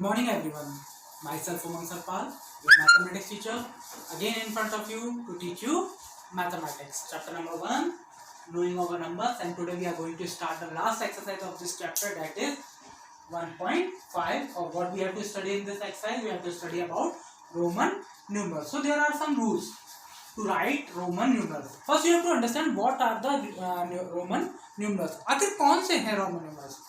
Good morning everyone. Myself Umang Sarpal, your mathematics teacher, again in front of you to teach you mathematics. Chapter number 1, knowing over numbers, and today we are going to start the last exercise of this chapter, that is 1.5. Or what we have to study in this exercise, we have to study about Roman numerals. So there are some rules to write Roman numerals. First you have to understand what are the Roman numerals. आखिर कौन से हैं Roman numerals?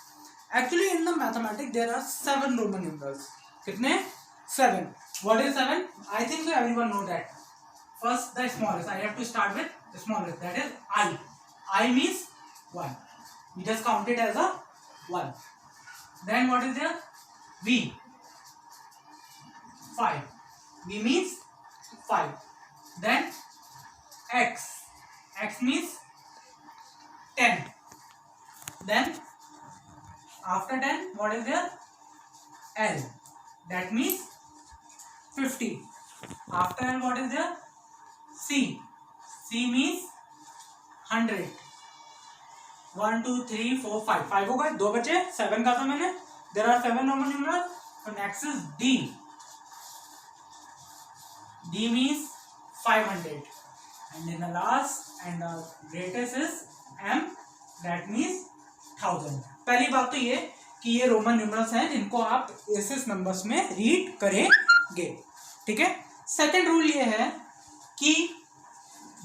Actually in the mathematics there are 7 Roman numerals. कितने? 7. What is 7? I think so everyone know that. First the smallest. I have to start with the smallest. That is I. I means 1. We just count it as a 1. Then what is there? V. 5. V means 5. Then X. X means 10. Then after 10, what is there? L. That means 50. After L, what is there? C. C means 100. 1, 2, 3, 4, 5. 5 हो गए, 2 बचे, 7 का था मैंने. There are 7 Roman numerals. So next is D. D means 500. And then the last and the greatest is M. That means 1000. पहली बात तो ये कि ये रोमन न्यूमरल्स हैं जिनको आप एस नंबर्स में रीड करेंगे. ठीक है. सेकंड रूल ये है कि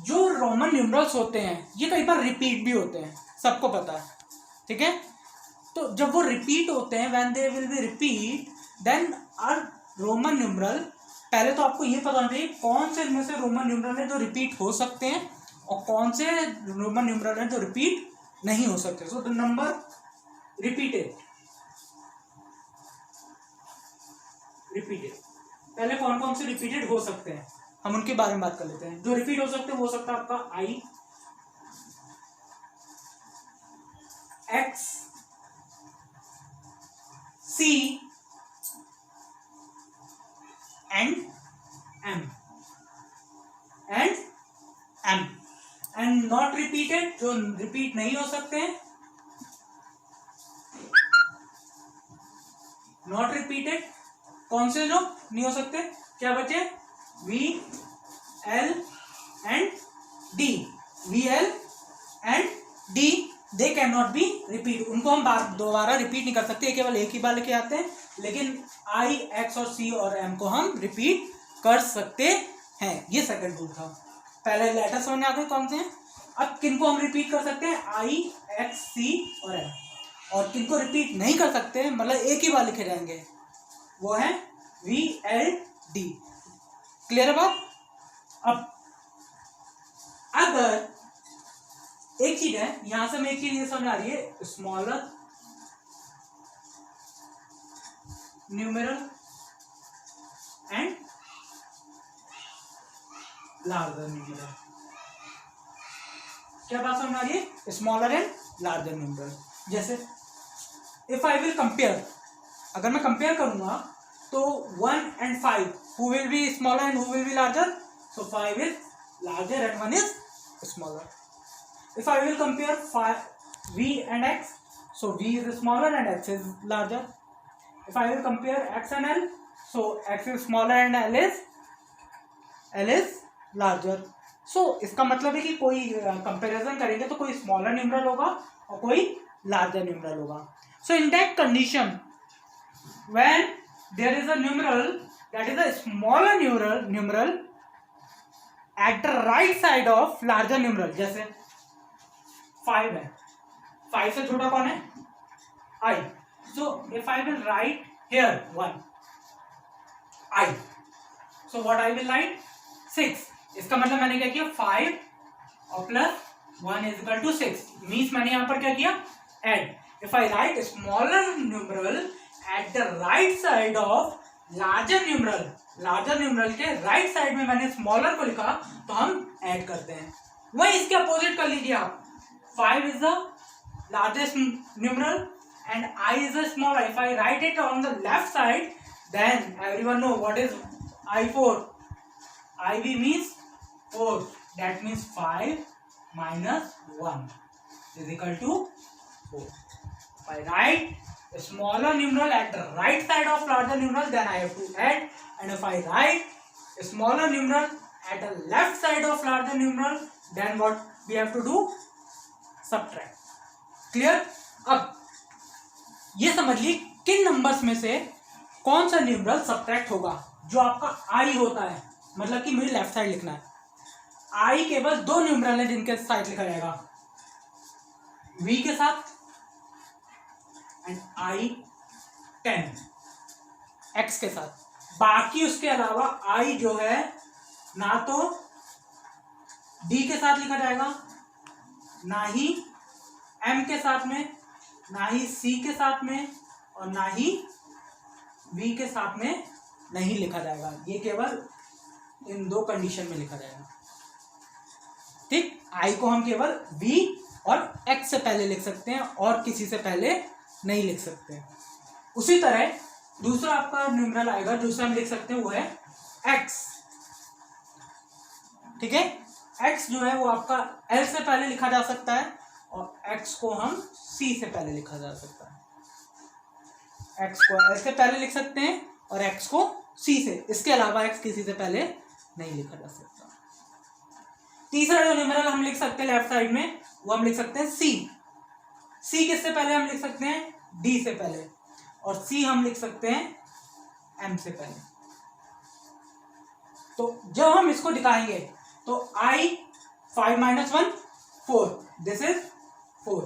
जो रोमन न्यूमरल्स होते हैं ये कई बार रिपीट भी होते हैं, सबको पता है. ठीक है. तो जब वो रिपीट होते हैं, when they will be repeat, then are Roman numeral. पहले तो आपको ये पता होना चाहिए कौन से इनमें से रोमन न्यूमरल हैं जो रिपीट हो सकते हैं और कौन से रोमन न्यूमरल हैं जो रिपीट नहीं हो सकते. So the number repeated. पहले कौन कौन से रिपीटेड हो सकते हैं हम उनके बारे में बात कर लेते हैं. जो रिपीट हो सकते हैं वो हो सकता है आपका I, X, C and M. And not repeated, जो रिपीट नहीं हो सकते हैं, नॉट रिपीटेड कौन से जो नहीं हो सकते, क्या बचे? V, L and D. V, L and D, they can not be repeat. उनको हम दोबारा रिपीट नहीं कर सकते, केवल एक ही बार लेके आते हैं. लेकिन आई, एक्स और सी और एम को हम रिपीट कर सकते हैं. ये सेकंड रूल था. पहले लेटर समझ में आ गए कौन से हैं. अब किनको हम रिपीट कर सकते हैं? आई, एक्स, सी और एम. और किनको रिपीट नहीं कर सकते, मतलब एक ही बार लिखे जाएंगे, वो है वी, एल, डी. क्लियर है बात. अब अगर एक चीज है, यहां से हमें एक चीज ये समझ आ रही है, smaller numeral and larger numeral. क्या बात समझ आ रही है? Smaller and larger numeral. जैसे इफ आई विल कंपेयर, अगर मैं कंपेयर करूंगा तो 1 and 5, who will be smaller and who will be larger? So 5 is larger and 1 is smaller. If I will compare 5, V and X, so V is smaller and X is larger. If I will compare X and L, so X is smaller and L is larger. So इसका मतलब है कि कोई comparison करेंगे तो कोई smaller numeral होगा और कोई लार्जर न्यूमरल होगा. So in that condition, when there is a numeral that is a smaller numeral at the right side of larger numeral, जैसे 5 है, 5 से छोटा कौन है? I. So if I will write here 1, I, so what I will write? 6. इसका मतलब मैंने क्या किया? 5 और plus 1 is equal to 6. Means मैंने यहाँ पर क्या किया? Add. If I write a smaller numeral at the right side of larger numeral के right side में मैंने smaller को लिखा तो हम add करते हैं. वही इसके अपोजिट कर लीजिए आप. 5 is the largest numeral and I is the smaller. If I write it on the left side, then everyone know what is I4. IB means 4. That means 5 minus 1 is equal to 4. If I write smaller numeral at the right side of larger numeral, then I have to add. And if I write smaller numeral at the left side of larger numeral, then what we have to do? Subtract. Clear? अब ये समझ ली किन numbers में से कौन सा numeral subtract होगा। जो आपका आई होता है, मतलब कि मुझे लेफ्ट साइड लिखना है, आई केवल दो न्यूमरल है जिनके साइड लिखा जाएगा, v के साथ एंड i 10 x के साथ। बाकी उसके अलावा i जो है ना तो d के साथ लिखा जाएगा, ना ही m के साथ में, ना ही c के साथ में, और ना ही v के साथ में नहीं लिखा जाएगा। ये केवल इन दो कंडीशन में लिखा जाएगा। ठीक, i को हम केवल v और x से पहले लिख सकते हैं और किसी से पहले नहीं लिख सकते। उसी तरह दूसरा आपका न्यूमरल आएगा जो हम लिख सकते हैं, वो है x। ठीक है, x जो है वो आपका l से पहले लिखा जा सकता है और x को हम c से पहले लिखा जा सकता है। x को l से पहले लिख सकते हैं और x को c से, इसके अलावा x किसी से पहले नहीं लिखा जा सकता। तीसरा जो न्यूमरल हम लिख सकते हैं लेफ्ट साइड में, वो हम लिख सकते हैं c। c किससे पहले हम लिख सकते हैं? d से पहले, और c हम लिख सकते हैं m से पहले। तो जब हम इसको दिखाएंगे तो i 5 - 1 4, दिस इज 4,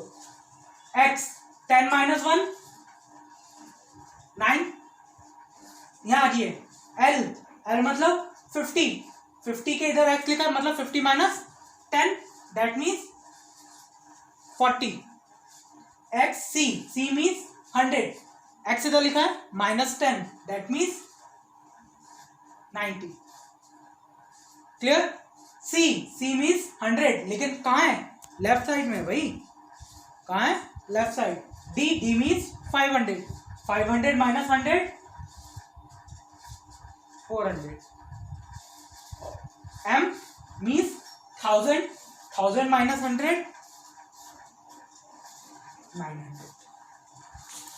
x 10 - 1 9, यहां आ जाइए, l मतलब 50 के इधर x लिखा है, मतलब 50 - 10 that means 40। x c means 100, x इधर लिखा है -10 that means 90। Clear? c means 100, लेकिन कहाँ है? लेफ्ट साइड में भाई, कहाँ है? Left side. d means 500 - 100 400। m means 1000 - 100 900।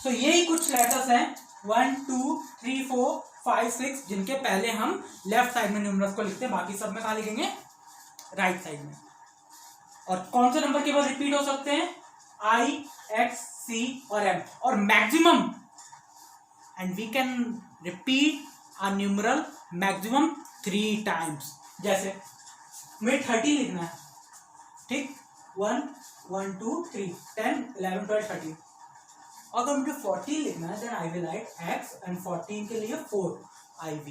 तो यही कुछ लेटर्स हैं 1 2 3 4 5 6 जिनके पहले हम लेफ्ट साइड में न्यूमरल्स को लिखते हैं, बाकी सब में कहाँ लिखेंगे? राइट साइड में। और कौन से नंबर केवल रिपीट हो सकते हैं? i, x, c और m, और maximum, and we can repeat a numeral maximum 3 times. जैसे मुझे 30 लिखना है, ठीक, 1 1 2 3 10 11 12 13। अगर मुझे 14 लिखना है then I will write x and 14 के लिए 4 iv।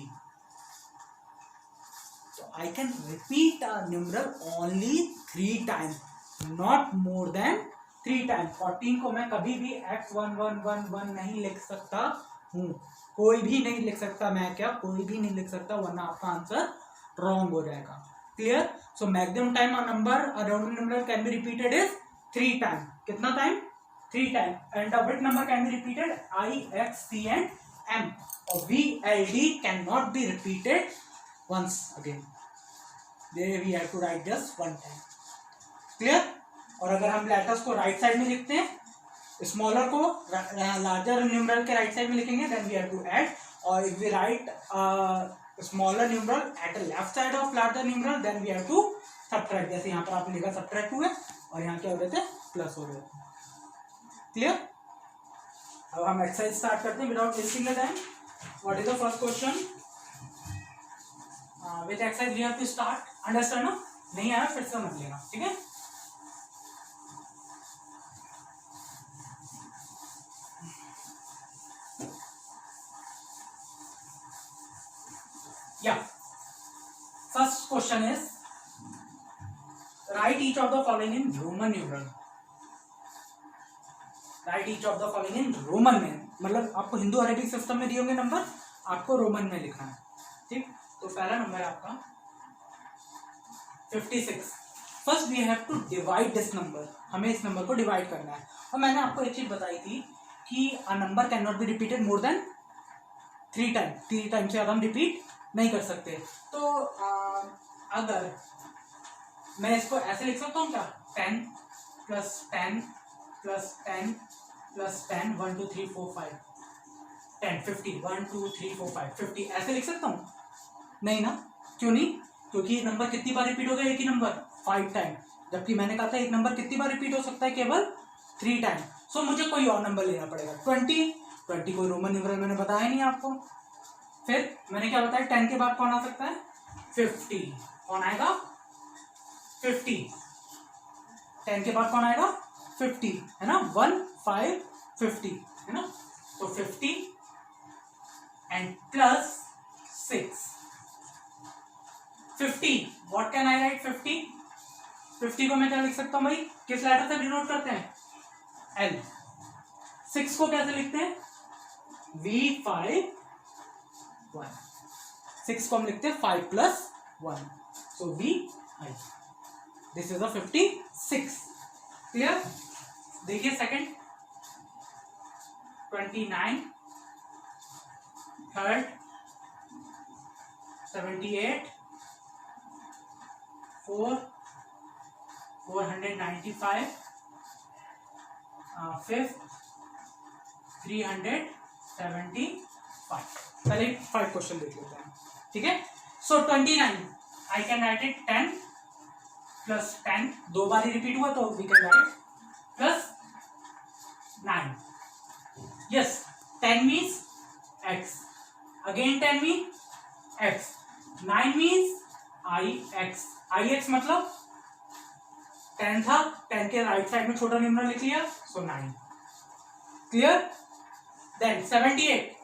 तो I can repeat a numeral only 3 times, not more than 3 times. 14 को मैं कभी भी x 1 1 1 1 नहीं लिख सकता हूँ, कोई भी नहीं लिख सकता। मैं क्या, कोई भी नहीं लिख सकता, वरना आपका आंसर रॉन्ग हो जाएगा। Clear? So maximum time a number, a round number can be repeated is 3 time. कितना time? 3 time. And the which number can be repeated? I, x, c and m, or v, l, d cannot be repeated once again. There we have to write just one time. Clear? और अगर हम letters को right side में लिखते हैं, smaller को larger numeral के right side में लिखेंगे, then we have to add. और if we write smaller numeral at the left side of larger numeral, then we have to subtract. जैसे यहाँ पर आपने लिखा सबट्रैक्ट हुए और यहाँ क्या हो रहे थे? प्लस हो रहे थे। क्लियर? अब हम एक्सरसाइज स्टार्ट करते हैं without wasting the time. What is the first question? With exercise we have to start. Understand ना? नहीं आया फिर से समझ लेना, ठीक है? या first question is right each of the following in Roman numeral. Right each of the following in Roman में, मतलब आपको हिंदू अरेबिक सिस्टम में दिए होंगे नंबर, आपको रोमन में लिखना है। ठीक, तो पहला नंबर है आपका 56। First we have to divide this number, हमें इस नंबर को डिवाइड करना है। और मैंने आपको एक चीज बताई थी कि a number can not be repeated more than 3 time. 3 time से ज़्यादा हम रिपीट नहीं कर सकते। तो अगर मैं इसको ऐसे लिख सकता हूँ क्या? 10 + 10 + 10 प्लस 10 1 2 3 4 5 10 50 1 2 3 4 5 50 ऐसे लिख सकता हूँ? नहीं ना, क्यों नहीं? क्योंकि नंबर कितनी बार रिपीट हो गया? एक ही नंबर 5 टाइम, जबकि मैंने कहा था एक नंबर कितनी बार रिपीट हो सकता है? केवल 3 टाइम। सो मुझे कोई और नंबर लेना पड़ेगा। 20 कोई रोमन न्यूमरल मैंने बताया नहीं आपको। फिर मैंने क्या बताया? 10 के बाद कौन आ सकता है? 50। कौन आएगा? 50। 10 के बाद कौन आएगा? 50, है ना? 1 5 50, है ना? तो 50 and plus 6 50। What can I right? 50 को मैं क्या लिख सकता हूं भाई? किस लेटर से डिनोट करते हैं? एल। 6 को कैसे लिखते हैं? V5 1। 6 को हम लिखते हैं 5 plus 1, so V I। This is the 56। Clear? देखिए सेकंड, 29 थर्ड 78 4 495 फिफ्थ 375। पहले 5 क्वेश्चन देख लेते हैं, ठीक है? So 29 I can write it 10 plus 10, 2 बार ही रिपीट हुआ तो we can write plus 9। Yes, 10 means x, again 10 means x, 9 means ix मतलब 10 था, 10 के राइट साइड में छोटा न्यूमरल लिख लिया, so 9। Clear? Then 78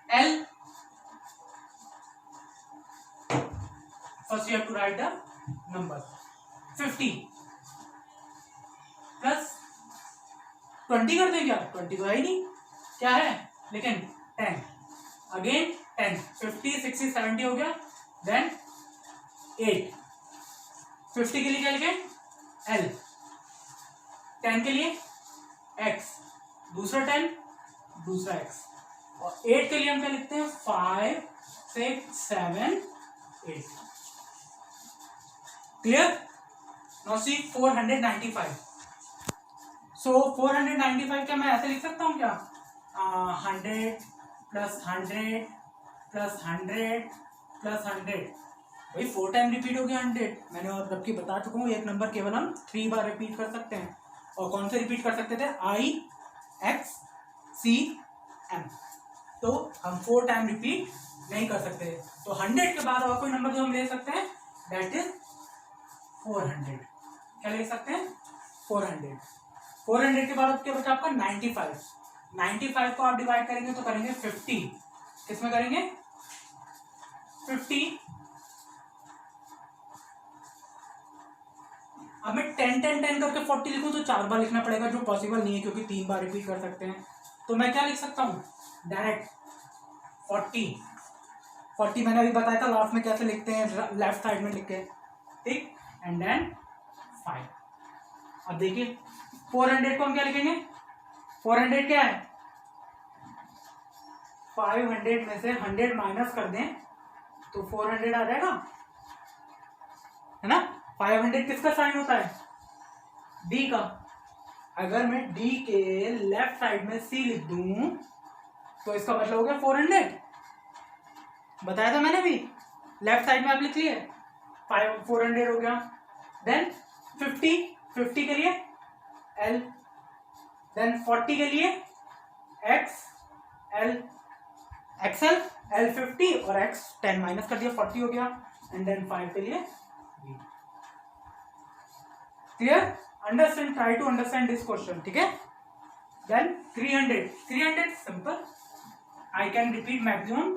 L, first you have to write the number। 50 plus 20 करते हैं क्या? 20 तो है ही नहीं, क्या है? लेकिन 10 अगेन 10, 50 60 70 हो गया। देन 8, 50 के लिए क्या लिखें? L, 10 के लिए X, दूसरा 10 दूसरा X, और 8 के लिए हम क्या लिखते हैं? 5 6 7 8। क्लियर? Now see 495। सो 495 क्या मैं ऐसे लिख सकता हूँ क्या? 100 प्लस 100 प्लस 100 प्लस 100। भाई 4 टाइम रिपीट हो गया 100। मैंने और जबकि बता चुका हूँ एक नंबर केवल हम 3 बार रिपीट कर सकते हैं। और कौन से रिपीट कर सकते थे? I X C M। तो हम 4 टाइम रिपीट नहीं कर सकते। तो 100 के बाद और कोई नंबर जो हम ले सकते हैं दैट इज 400। क्या ले सकते हैं? 400। 400 के बाद क्या बचा आपका? 95। 95 को आप डिवाइड करेंगे तो करेंगे 50। किसमें करेंगे? 50। अब मैं 10 10 10 करके 40 लिखूं तो 4 बार लिखना पड़ेगा, जो पॉसिबल नहीं है क्योंकि 3 बार रिपीट कर सकते हैं। तो मैं क्या लिख सकता हूँ? डायरेक्ट 40 मैंने अभी बताया था लास्ट में कैसे लिखते हैं, लेफ्ट साइड में लिख के, ठीक? And then 5। अब देखिए 400 को हम क्या लिखेंगे? 400 क्या है? 500 में से 100 माइनस कर दें तो 400 आ जाएगा, है ना? 500 किसका साइन होता है? D का। अगर मैं D के लेफ्ट साइड में C लिख दूं तो इसका मतलब हो गया 400। बताया था मैंने भी, लेफ्ट साइड में आप लिख लिए 400 हो गया। देन 50 के लिए L, देन 40 के लिए X L XL L 50 और X 10 माइनस कर दिया 40 हो गया। एंड देन 5 के लिए B। Clear? Understand, try to understand this question, ठीक है? Then 300 simple, I can repeat maximum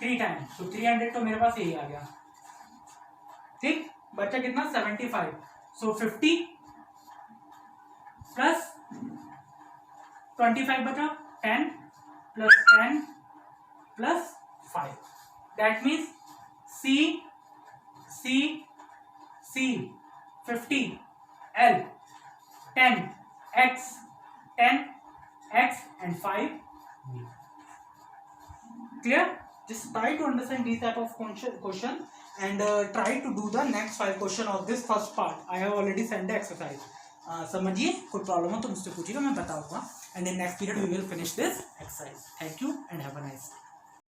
3 times, तो 300 तो मेरे पास यही आ गया, ठीक? बच्चा कितना? 75। सो 50 प्लस 25 बचा 10 plus 10 plus 5, that means C 50 L 10 X and 5 B. Clear? Just try to understand these type of question and try to do the next 5 question of this first part. I have already sent the exercise. समझिए, कोई problem हो तो मुझसे पूछिएगा, मैं बताऊंगा। and in next period we will finish this exercise. Thank you and have a nice day.